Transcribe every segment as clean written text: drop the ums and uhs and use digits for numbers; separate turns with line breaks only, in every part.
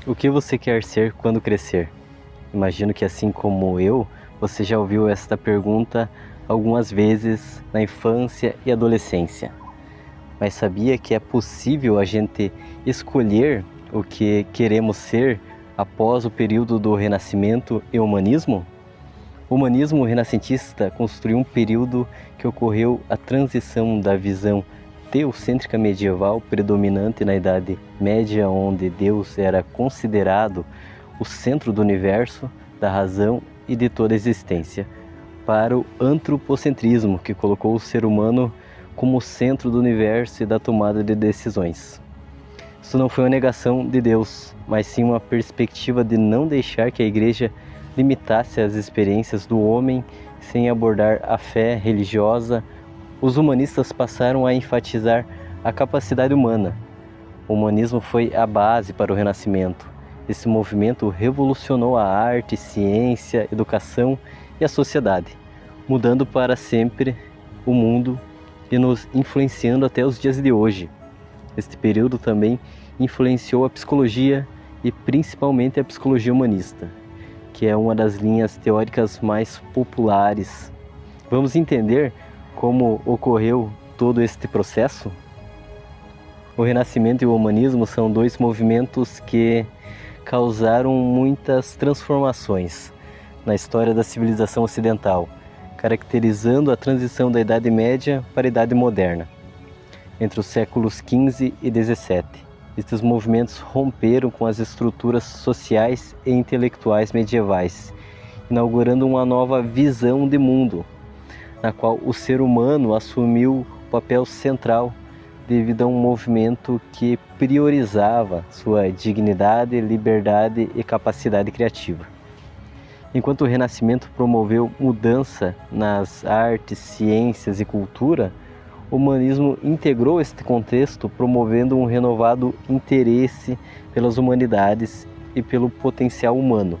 O que você quer ser quando crescer? Imagino que, assim como eu, você já ouviu esta pergunta algumas vezes na infância e adolescência. Mas sabia que é possível a gente escolher o que queremos ser após o período do Renascimento e Humanismo? O humanismo renascentista construiu um período que ocorreu a transição da visão teocêntrica medieval predominante na Idade Média, onde Deus era considerado o centro do universo, da razão e de toda a existência, para o antropocentrismo, que colocou o ser humano como centro do universo e da tomada de decisões. Isso não foi uma negação de Deus, mas sim uma perspectiva de não deixar que a Igreja limitasse as experiências do homem sem abordar a fé religiosa. Os humanistas passaram a enfatizar a capacidade humana. O humanismo foi a base para o Renascimento. Esse movimento revolucionou a arte, ciência, educação e a sociedade, mudando para sempre o mundo e nos influenciando até os dias de hoje. Este período também influenciou a psicologia e principalmente a psicologia humanista, que é uma das linhas teóricas mais populares. Vamos entender como ocorreu todo este processo? O Renascimento e o Humanismo são dois movimentos que causaram muitas transformações na história da civilização ocidental, caracterizando a transição da Idade Média para a Idade Moderna. Entre os séculos XV e XVII, estes movimentos romperam com as estruturas sociais e intelectuais medievais, inaugurando uma nova visão de mundo, na qual o ser humano assumiu o papel central devido a um movimento que priorizava sua dignidade, liberdade e capacidade criativa. Enquanto o Renascimento promoveu mudança nas artes, ciências e cultura, o humanismo integrou este contexto, promovendo um renovado interesse pelas humanidades e pelo potencial humano.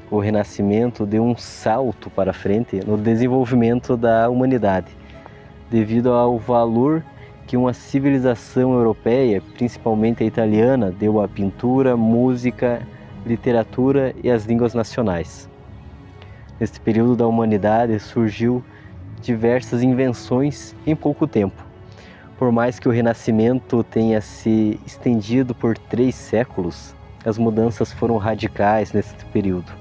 O Renascimento deu um salto para frente no desenvolvimento da humanidade, devido ao valor que uma civilização europeia, principalmente a italiana, deu à pintura, música, literatura e às línguas nacionais. Neste período da humanidade surgiu diversas invenções em pouco tempo. Por mais que o Renascimento tenha se estendido por 3 séculos, as mudanças foram radicais neste período,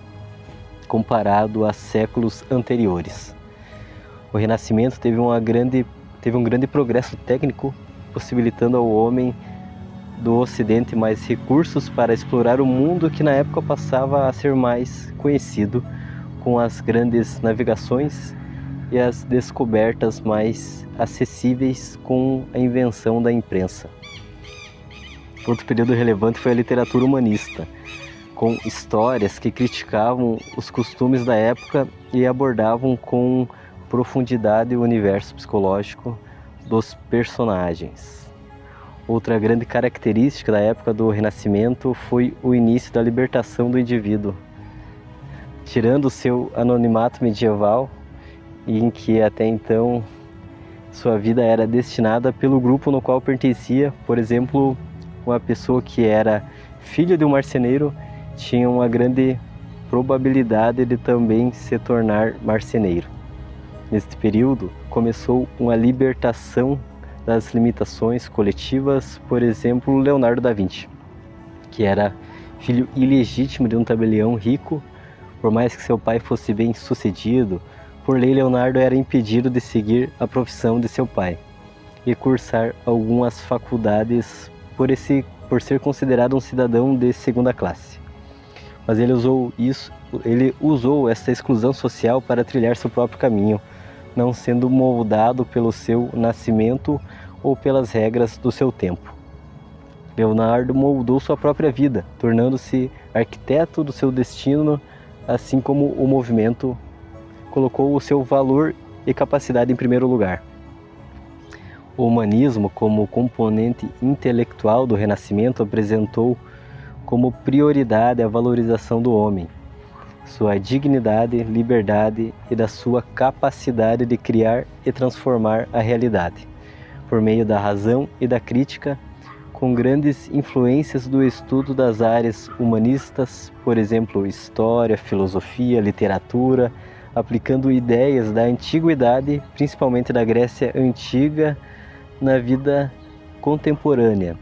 comparado a séculos anteriores. O Renascimento teve um grande progresso técnico, possibilitando ao homem do Ocidente mais recursos para explorar o mundo que na época passava a ser mais conhecido, com as grandes navegações e as descobertas mais acessíveis com a invenção da imprensa. Outro período relevante foi a literatura humanista, com histórias que criticavam os costumes da época e abordavam com profundidade o universo psicológico dos personagens. Outra grande característica da época do Renascimento foi o início da libertação do indivíduo. Tirando o seu anonimato medieval, em que até então sua vida era destinada pelo grupo no qual pertencia, por exemplo, uma pessoa que era filho de um marceneiro tinha uma grande probabilidade de também se tornar marceneiro. Neste período, começou uma libertação das limitações coletivas, por exemplo, Leonardo da Vinci, que era filho ilegítimo de um tabelião rico. Por mais que seu pai fosse bem sucedido, por lei Leonardo era impedido de seguir a profissão de seu pai e cursar algumas faculdades por ser considerado um cidadão de segunda classe. Mas ele usou essa exclusão social para trilhar seu próprio caminho, não sendo moldado pelo seu nascimento ou pelas regras do seu tempo. Leonardo moldou sua própria vida, tornando-se arquiteto do seu destino, assim como o movimento colocou o seu valor e capacidade em primeiro lugar. O humanismo, como componente intelectual do Renascimento, apresentou como prioridade a valorização do homem, sua dignidade, liberdade e da sua capacidade de criar e transformar a realidade, por meio da razão e da crítica, com grandes influências do estudo das áreas humanistas, por exemplo, história, filosofia, literatura, aplicando ideias da antiguidade, principalmente da Grécia Antiga, na vida contemporânea,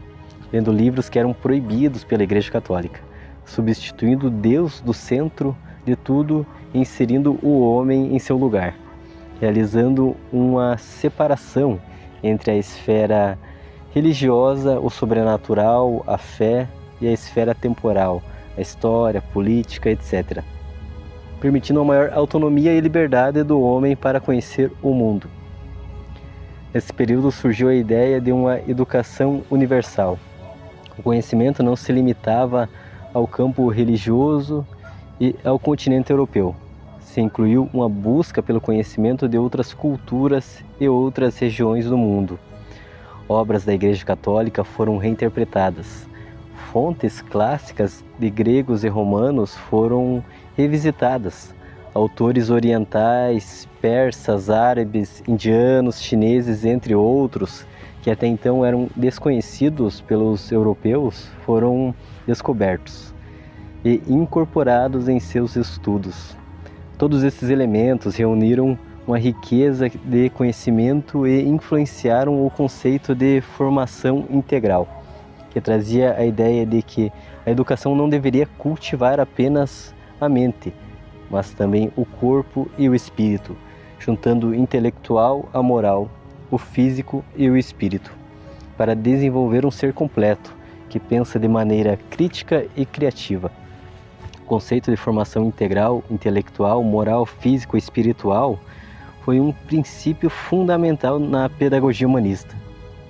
lendo livros que eram proibidos pela Igreja Católica, substituindo Deus do centro de tudo e inserindo o homem em seu lugar, realizando uma separação entre a esfera religiosa, o sobrenatural, a fé e a esfera temporal, a história, a política, etc., permitindo uma maior autonomia e liberdade do homem para conhecer o mundo. Nesse período surgiu a ideia de uma educação universal. O conhecimento não se limitava ao campo religioso e ao continente europeu. Se incluiu uma busca pelo conhecimento de outras culturas e outras regiões do mundo. Obras da Igreja Católica foram reinterpretadas. Fontes clássicas de gregos e romanos foram revisitadas. Autores orientais, persas, árabes, indianos, chineses, entre outros, que até então eram desconhecidos pelos europeus, foram descobertos e incorporados em seus estudos. Todos esses elementos reuniram uma riqueza de conhecimento e influenciaram o conceito de formação integral, que trazia a ideia de que a educação não deveria cultivar apenas a mente, mas também o corpo e o espírito, juntando o intelectual à moral, o físico e o espírito, para desenvolver um ser completo, que pensa de maneira crítica e criativa. O conceito de formação integral, intelectual, moral, físico e espiritual foi um princípio fundamental na pedagogia humanista.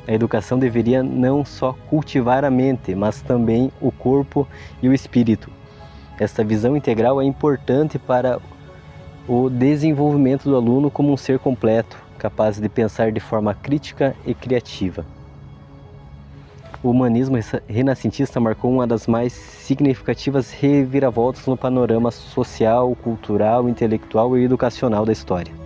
A educação deveria não só cultivar a mente, mas também o corpo e o espírito. Esta visão integral é importante para o desenvolvimento do aluno como um ser completo, capaz de pensar de forma crítica e criativa. O humanismo renascentista marcou uma das mais significativas reviravoltas no panorama social, cultural, intelectual e educacional da história.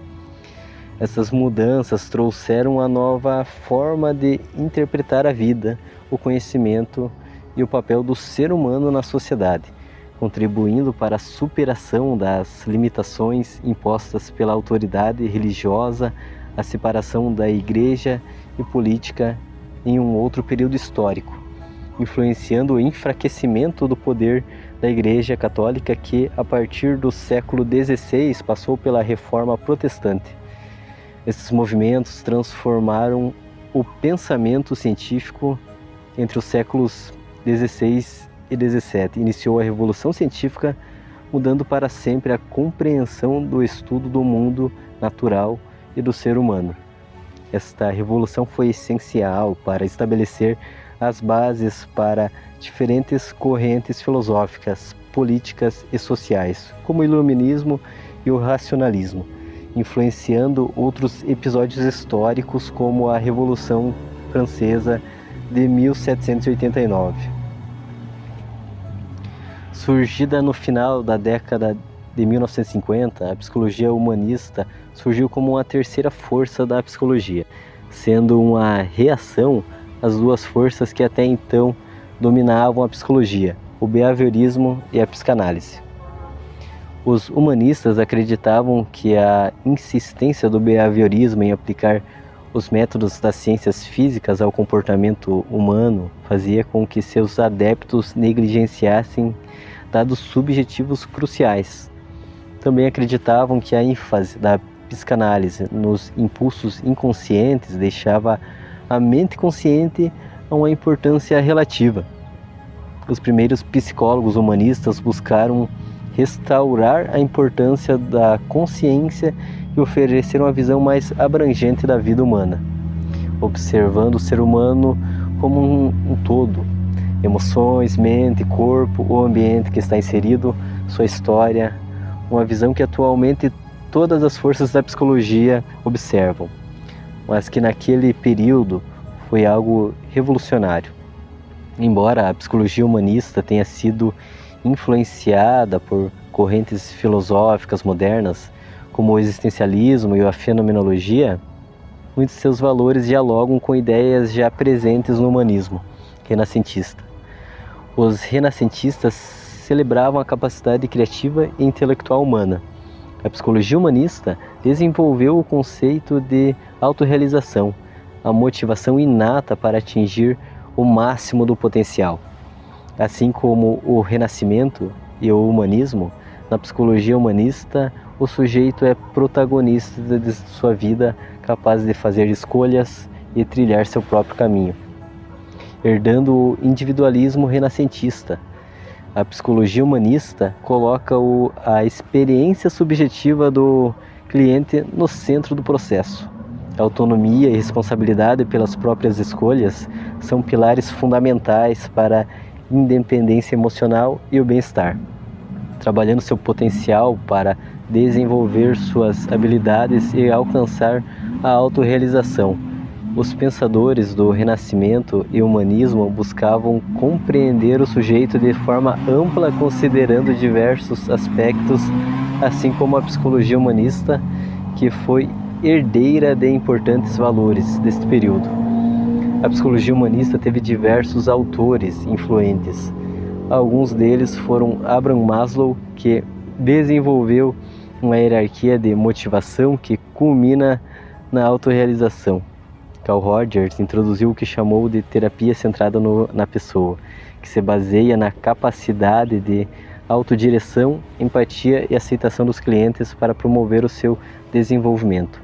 Essas mudanças trouxeram uma nova forma de interpretar a vida, o conhecimento e o papel do ser humano na sociedade, contribuindo para a superação das limitações impostas pela autoridade religiosa, a separação da igreja e política em um outro período histórico, influenciando o enfraquecimento do poder da Igreja Católica que, a partir do século XVI, passou pela Reforma Protestante. Esses movimentos transformaram o pensamento científico entre os séculos XVI e XVII. Iniciou a Revolução Científica, mudando para sempre a compreensão do estudo do mundo natural e do ser humano. Esta revolução foi essencial para estabelecer as bases para diferentes correntes filosóficas, políticas e sociais, como o iluminismo e o racionalismo, influenciando outros episódios históricos como a Revolução Francesa de 1789. Surgida no final da década de 1950, a psicologia humanista surgiu como uma terceira força da psicologia, sendo uma reação às duas forças que até então dominavam a psicologia, o behaviorismo e a psicanálise. Os humanistas acreditavam que a insistência do behaviorismo em aplicar os métodos das ciências físicas ao comportamento humano fazia com que seus adeptos negligenciassem dados subjetivos cruciais. Também acreditavam que a ênfase da psicanálise nos impulsos inconscientes deixava a mente consciente a uma importância relativa. Os primeiros psicólogos humanistas buscaram restaurar a importância da consciência e oferecer uma visão mais abrangente da vida humana, observando o ser humano como um todo, emoções, mente, corpo, o ambiente que está inserido, sua história, uma visão que atualmente todas as forças da psicologia observam, mas que naquele período foi algo revolucionário. Embora a psicologia humanista tenha sido influenciada por correntes filosóficas modernas, como o existencialismo e a fenomenologia, muitos de seus valores dialogam com ideias já presentes no humanismo, renascentista. Os renascentistas celebravam a capacidade criativa e intelectual humana. A psicologia humanista desenvolveu o conceito de autorrealização, a motivação inata para atingir o máximo do potencial. Assim como o Renascimento e o humanismo, na psicologia humanista, o sujeito é protagonista de sua vida, capaz de fazer escolhas e trilhar seu próprio caminho. Herdando o individualismo renascentista, a psicologia humanista coloca a experiência subjetiva do cliente no centro do processo. A autonomia e responsabilidade pelas próprias escolhas são pilares fundamentais para a independência emocional e o bem-estar. Trabalhando seu potencial para desenvolver suas habilidades e alcançar a autorrealização. Os pensadores do Renascimento e humanismo buscavam compreender o sujeito de forma ampla, considerando diversos aspectos, assim como a psicologia humanista, que foi herdeira de importantes valores deste período. A psicologia humanista teve diversos autores influentes. Alguns deles foram Abraham Maslow, que desenvolveu uma hierarquia de motivação que culmina na autorrealização. Carl Rogers introduziu o que chamou de terapia centrada na pessoa, que se baseia na capacidade de autodireção, empatia e aceitação dos clientes para promover o seu desenvolvimento.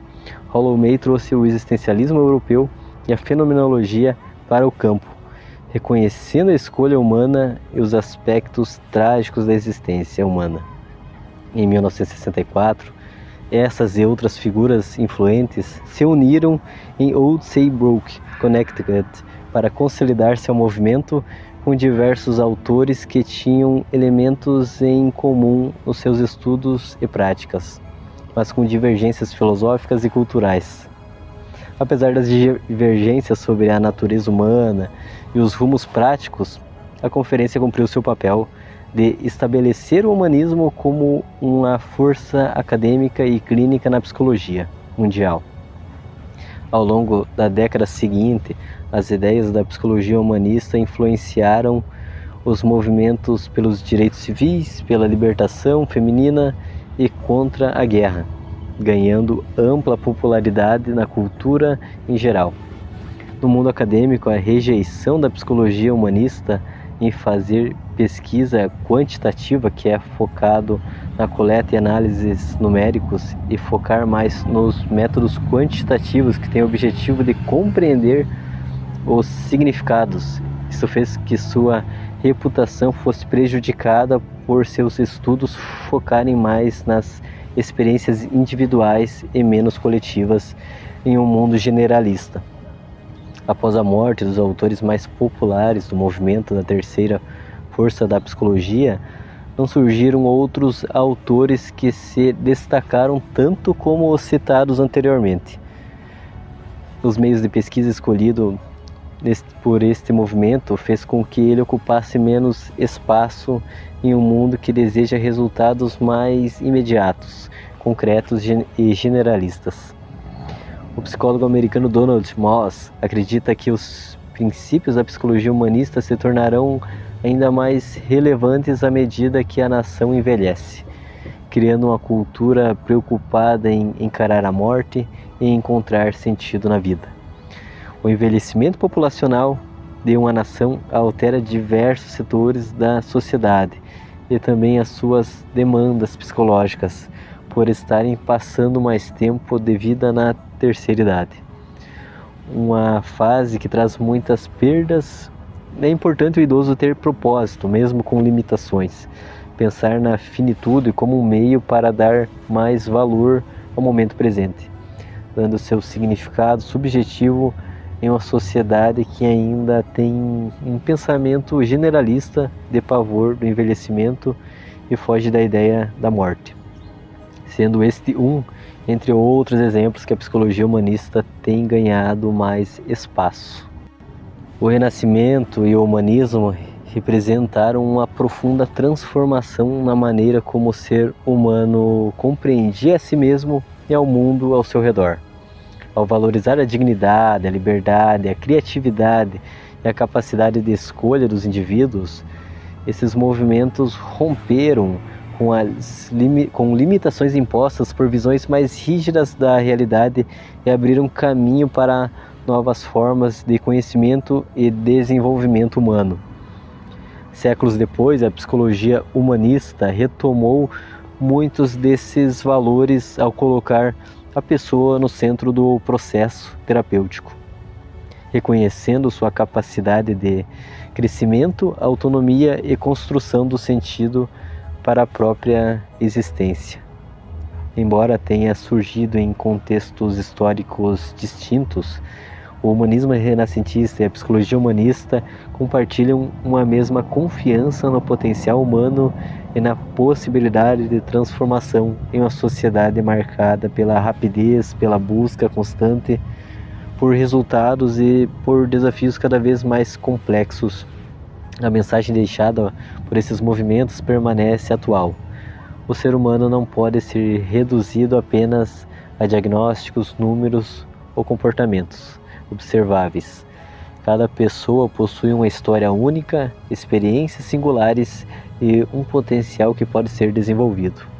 Rollo May trouxe o existencialismo europeu e a fenomenologia para o campo, reconhecendo a escolha humana e os aspectos trágicos da existência humana. Em 1964, essas e outras figuras influentes se uniram em Old Saybrook, Connecticut, para consolidar-se ao movimento com diversos autores que tinham elementos em comum nos seus estudos e práticas, mas com divergências filosóficas e culturais. Apesar das divergências sobre a natureza humana e os rumos práticos, a conferência cumpriu seu papel de estabelecer o humanismo como uma força acadêmica e clínica na psicologia mundial. Ao longo da década seguinte, as ideias da psicologia humanista influenciaram os movimentos pelos direitos civis, pela libertação feminina e contra a guerra, ganhando ampla popularidade na cultura em geral. No mundo acadêmico, a rejeição da psicologia humanista em fazer pesquisa quantitativa, que é focado na coleta e análises numéricos, e focar mais nos métodos quantitativos, que têm o objetivo de compreender os significados. Isso fez que sua reputação fosse prejudicada por seus estudos focarem mais nas experiências individuais e menos coletivas em um mundo generalista. Após a morte dos autores mais populares do movimento da terceira força da psicologia, não surgiram outros autores que se destacaram tanto como os citados anteriormente. Os meios de pesquisa escolhidos por este movimento fez com que ele ocupasse menos espaço em um mundo que deseja resultados mais imediatos, concretos e generalistas. O psicólogo americano Donald Moss acredita que os princípios da psicologia humanista se tornarão ainda mais relevantes à medida que a nação envelhece, criando uma cultura preocupada em encarar a morte e encontrar sentido na vida. O envelhecimento populacional de uma nação altera diversos setores da sociedade e também as suas demandas psicológicas, por estarem passando mais tempo de vida na terceira idade. Uma fase que traz muitas perdas. É importante o idoso ter propósito, mesmo com limitações. Pensar na finitude como um meio para dar mais valor ao momento presente, dando seu significado subjetivo em uma sociedade que ainda tem um pensamento generalista de pavor do envelhecimento e foge da ideia da morte. Sendo este entre outros exemplos que a psicologia humanista tem ganhado mais espaço. O Renascimento e o humanismo representaram uma profunda transformação na maneira como o ser humano compreendia a si mesmo e ao mundo ao seu redor. Ao valorizar a dignidade, a liberdade, a criatividade e a capacidade de escolha dos indivíduos, esses movimentos romperam com limitações impostas por visões mais rígidas da realidade e abriram caminho para novas formas de conhecimento e desenvolvimento humano. Séculos depois, a psicologia humanista retomou muitos desses valores ao colocar a pessoa no centro do processo terapêutico, reconhecendo sua capacidade de crescimento, autonomia e construção do sentido para a própria existência. Embora tenha surgido em contextos históricos distintos, o humanismo renascentista e a psicologia humanista compartilham uma mesma confiança no potencial humano e na possibilidade de transformação em uma sociedade marcada pela rapidez, pela busca constante por resultados e por desafios cada vez mais complexos. A mensagem deixada por esses movimentos permanece atual. O ser humano não pode ser reduzido apenas a diagnósticos, números ou comportamentos observáveis. Cada pessoa possui uma história única, experiências singulares e um potencial que pode ser desenvolvido.